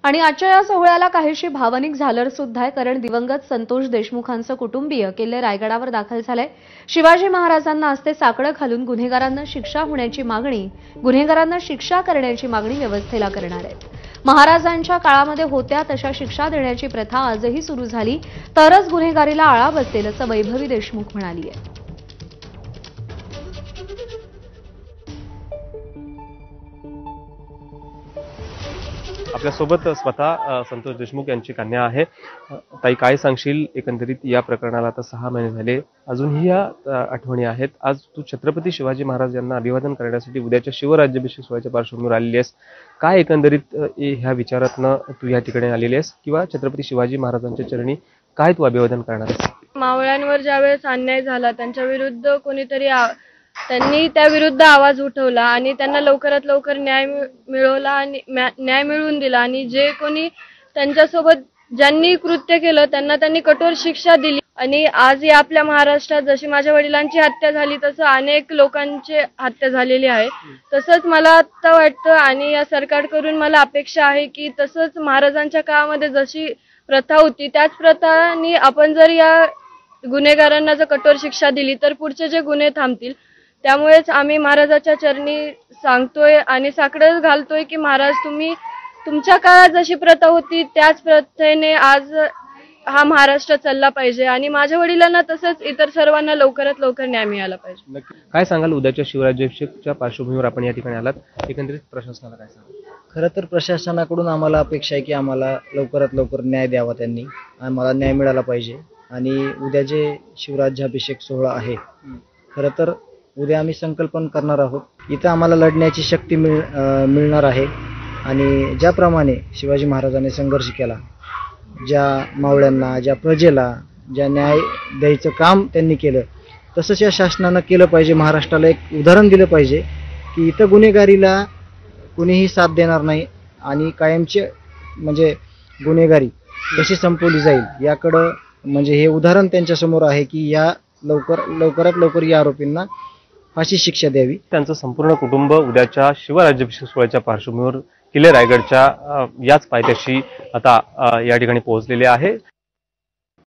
आणि आजच्या या सोहळ्याला काहीशी भावनिक झालर सुद्धा आहे, कारण दिवंगत संतोष देशमुखांचं कुटुंबीय किल्ले रायगडावर दाखल झालंय। शिवाजी महाराजांना आज ते साकडं घालून गुन्हेगारांना शिक्षा करण्याची मागणी व्यवस्थेला करणार आहेत। महाराजांच्या काळामध्ये होत्या तशा शिक्षा देण्याची प्रथा आजही सुरू झाली तरच गुन्हेगारीला आळा बसेल, असं वैभवी देशमुख म्हणाली आहे। आपल्यासोबत स्वतः संतोष देशमुख यांची कन्या आहे। ताई, काय सांगशील एकंदरीत या प्रकरणाला? आता 6 महिने झाले, अजूनही या आठवणी आहेत। आज तू छत्रपती शिवाजी महाराज यांना अभिवादन करण्यासाठी उद्याच्या शिवराज्याभिषेक सोहळ्याच्या पार्श्वभूमीवर आलेली आहेस। काय एकंदरीत ह्या विचारातनं तू या ठिकाणी आलेली आहेस, किंवा छत्रपती शिवाजी महाराजांच्या चरणी काय तू अभिवादन करणार आहेस? मावळ्यांवर ज्यावेळेस अन्याय झाला त्यांच्या विरुद्ध कोणीतरी त्यांनी त्या विरुद्ध आवाज उठवला आणि त्यांना लवकरात लवकर न्याय मिळवला आणि न्याय मिळवून दिला। आणि जे कोणी त्यांच्यासोबत ज्यांनी कृत्य केलं त्यांनी कठोर शिक्षा दिली। आणि आज या आपल्या महाराष्ट्रात जशी माझ्या वडिलांची हत्या झाली तसं अनेक लोकांची हत्या झालेली आहे। तसंच मला आता वाटतं आणि या सरकारकडून मला अपेक्षा आहे की तसंच महाराजांच्या काळामध्ये जशी प्रथा होती त्याच प्रथांनी आपण जर या गुन्हेगारांना जर कठोर शिक्षा दिली तर पुढचे जे गुन्हे थांबतील। त्यामुळेच आम्ही महाराजाच्या चरणी सांगतोय आणि साकडं घालतोय की महाराज, तुम्ही तुमच्या काळात जशी प्रथा होती त्याच प्रथेने आज हा महाराष्ट्र चालला पाहिजे आणि माझ्या वडिलांना तसंच इतर सर्वांना लवकरात लवकर न्याय मिळाला पाहिजे। काय सांगाल उद्याच्या शिवराज्याभिषेकच्या पार्श्वभूमीवर आपण या ठिकाणी आलात, एकंदरीत प्रशासनाला काय सांगाल? खरं तर प्रशासनाकडून आम्हाला अपेक्षा आहे की आम्हाला लवकरात लवकर न्याय द्यावा, त्यांनी आम्हाला न्याय मिळाला पाहिजे। आणि उद्या जे शिवराज्याभिषेक सोहळा आहे, खरं तर उद्या आम्ही संकल्पन करणार आहोत। इथं आम्हाला लढण्याची शक्ती मिळणार आहे आणि ज्याप्रमाणे शिवाजी महाराजांनी संघर्ष केला, ज्या मावळ्यांना, ज्या प्रजेला, ज्या न्याय द्यायचं काम त्यांनी केलं, तसंच या शासनानं केलं पाहिजे। महाराष्ट्राला एक उदाहरण दिलं पाहिजे की इथं गुन्हेगारीला कुणीही साथ देणार नाही आणि कायमचे म्हणजे गुन्हेगारी कशी संपवली जाईल याकडं म्हणजे हे उदाहरण त्यांच्यासमोर आहे की या लवकरात लवकर या आरोपींना फाशी शिक्षा द्यावी। त्यांचं संपूर्ण कुटुंब उद्याच्या शिवराज्याभिषेक सोहळ्याच्या पार्श्वभूमीवर किल्ले रायगडच्या याच पायथ्याशी आता या ठिकाणी पोहोचलेले आहे।